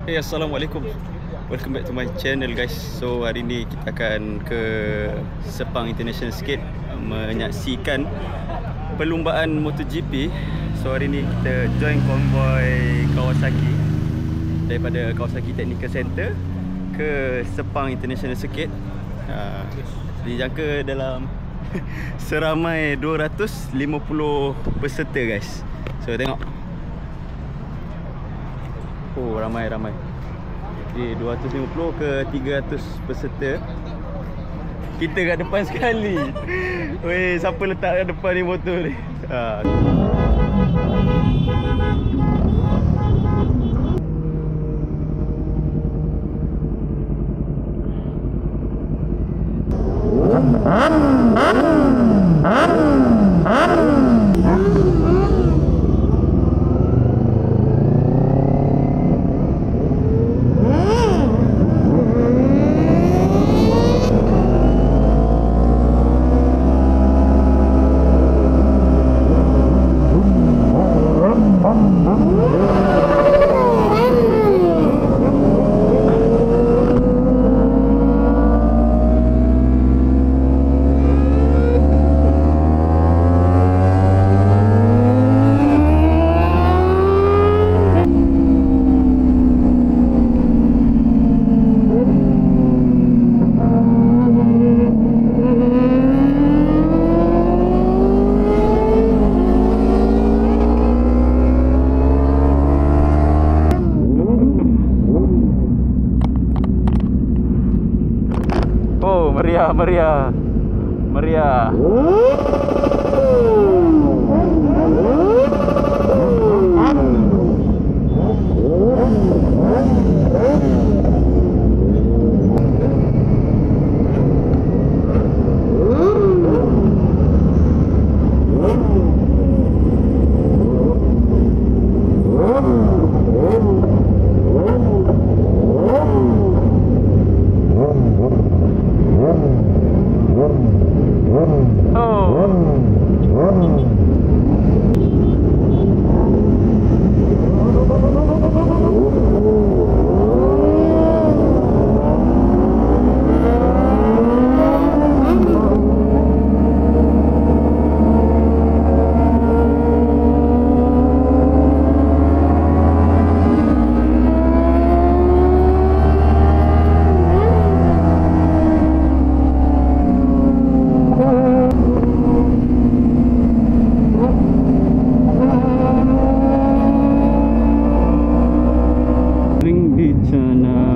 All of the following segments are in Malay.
Hey, Assalamualaikum. Welcome back to my channel guys. So hari ni kita akan ke Sepang International Skate menyaksikan perlumbaan MotoGP. So hari ni kita join konvoi Kawasaki daripada Kawasaki Technical Center ke Sepang International Skate. Dijangka dalam seramai 250 peserta guys. So tengok. Oh, ramai. Jadi 250 ke 300 peserta. Kita kat depan sekali. Weh, siapa letak kat depan ni motor ni? Oh, meriah.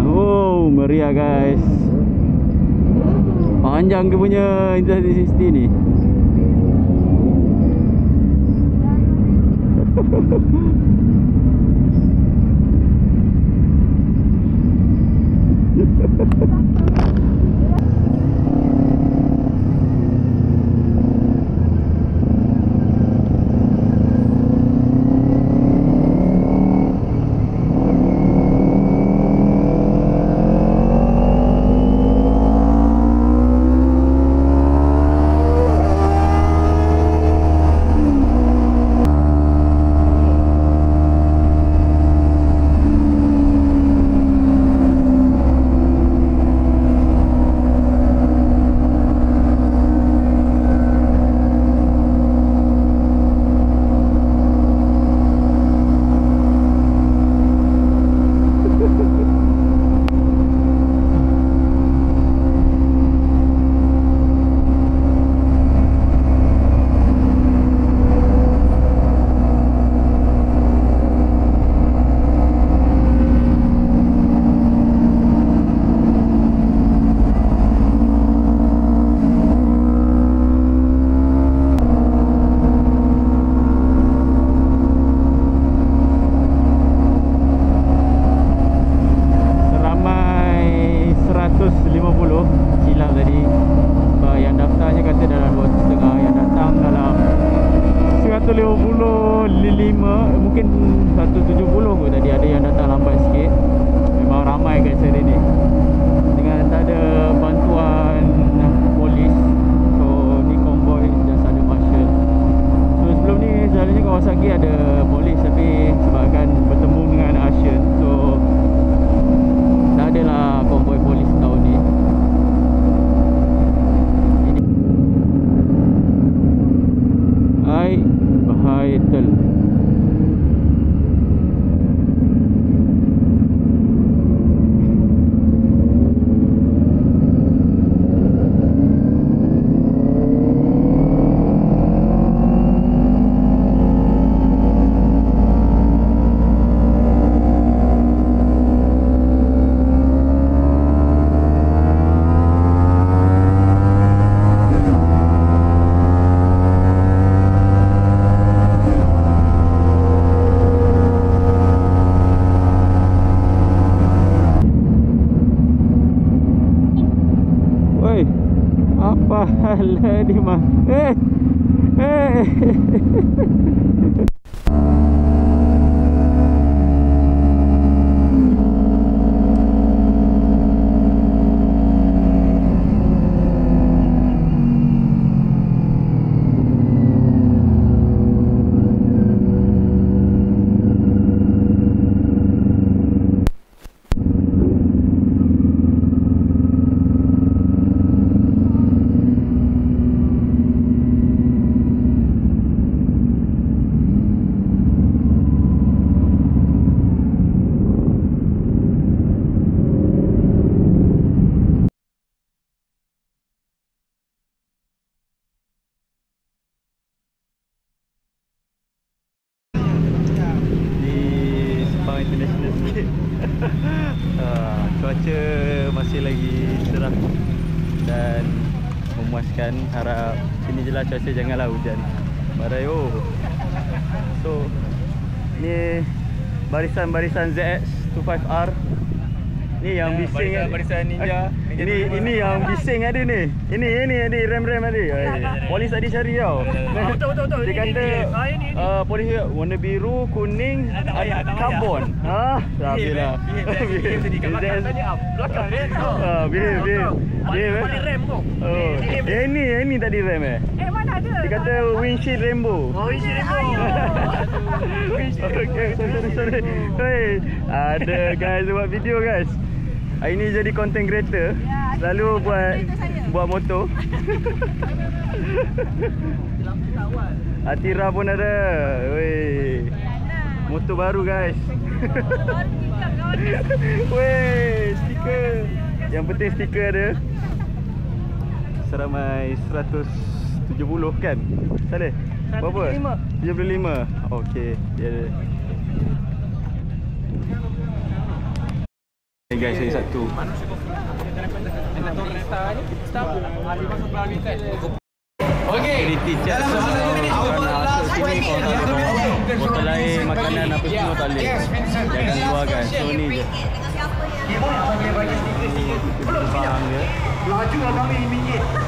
Oh, meriah guys. Panjang dia punya Inter360 ni. mahal ni mah. International sikit. Cuaca masih lagi cerah dan memuaskan. Harap sini je lah cuaca, janganlah hujan. Barayo. So ni barisan ZX25R. Ni yang bising barisan Ninja. Ini yang bising ada ni. Ini ada rem ada. Polis tadi cari tau. Betul. Dia kata polis warna biru, kuning, karbon. Sabilah. Belakang dia. Behave. Rem tu. Ini tadi rem Mana ada? Dia kata windshield rainbow. Windshield rainbow. Okay, sorry. Hey, ada guys buat video guys. Hari ni jadi content creator. Selalu buat motor. Atira pun ada. Weh. Motor baru guys. Weh, stiker. Yang penting stiker ada. Seramai 170 kan? Salah? Berapa? 75. Okey. Dia ada. Hey guys, ini satu. Okey. Security check. Kalau nak masuk sini kau tak boleh. Botol air, makanan apa semua tak boleh. Jangan keluar guys. So ni je. Faham je. Laju abang RM5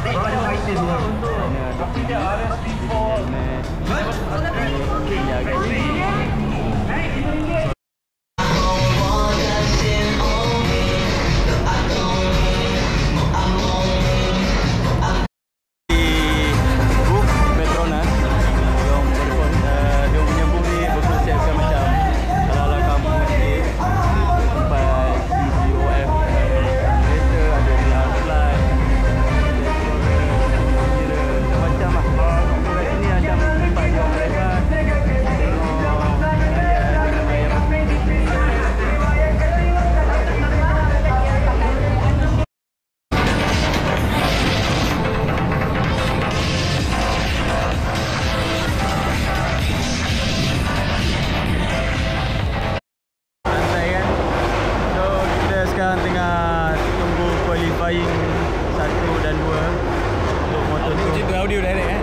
daripada fighter semua. Tapi dia RS4. Ya guys. Tengah tunggu qualifying 1 dan 2 untuk motor tu. Itu audio direct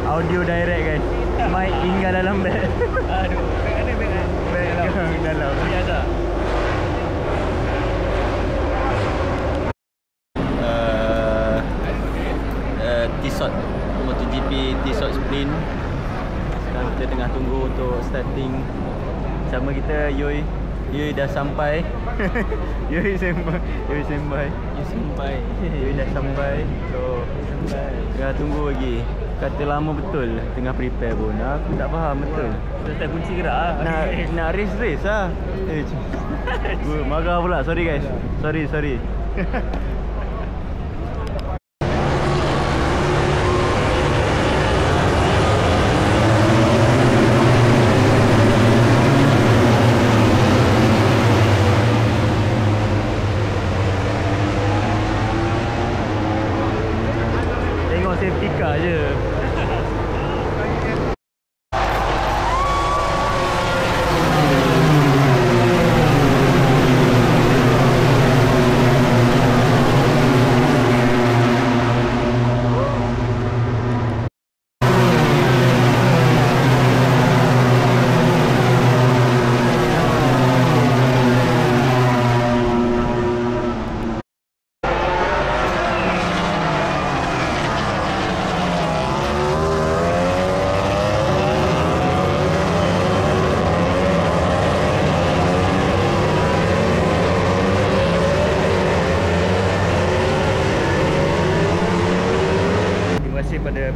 Audio direct guys. Mic tinggal dalam beg. Aduh, beg dalam. Biasa. T-Shot MotoGP T-Shot Sprint. Sekarang kita tengah tunggu untuk starting. Sama kita Yoi dah sampai. Yoi sampai. Yoi dah sampai. So tengah tunggu lagi. Kata lama betul tengah prepare pun. Aku tak faham betul. Tak kunci gerak ah. Nak race lah. Marah pula. Sorry guys. Sorry. Safety car je.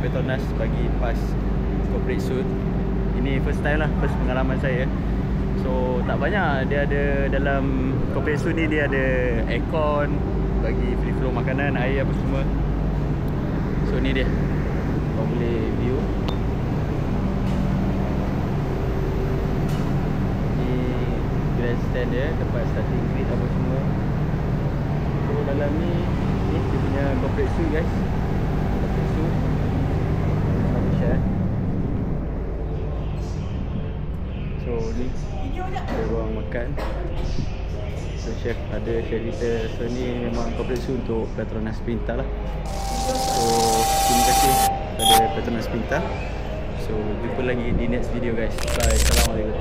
Petronas bagi pas corporate suit. Ini first time lah, first pengalaman saya. So tak banyak, dia ada dalam corporate suit ni, dia ada aircon, bagi free flow makanan, air apa semua. So ni dia, kau boleh view. Ni grandstand dia, tempat starting grid apa semua. So dalam ni dia punya corporate suite guys. Corporate suite Aku share. So ni ada ruang makan. So chef kita. So ni memang corporate suite untuk Petronas Pintar lah. So terima kasih kepada Petronas Pintar. So jumpa lagi di next video guys. Bye. Assalamualaikum.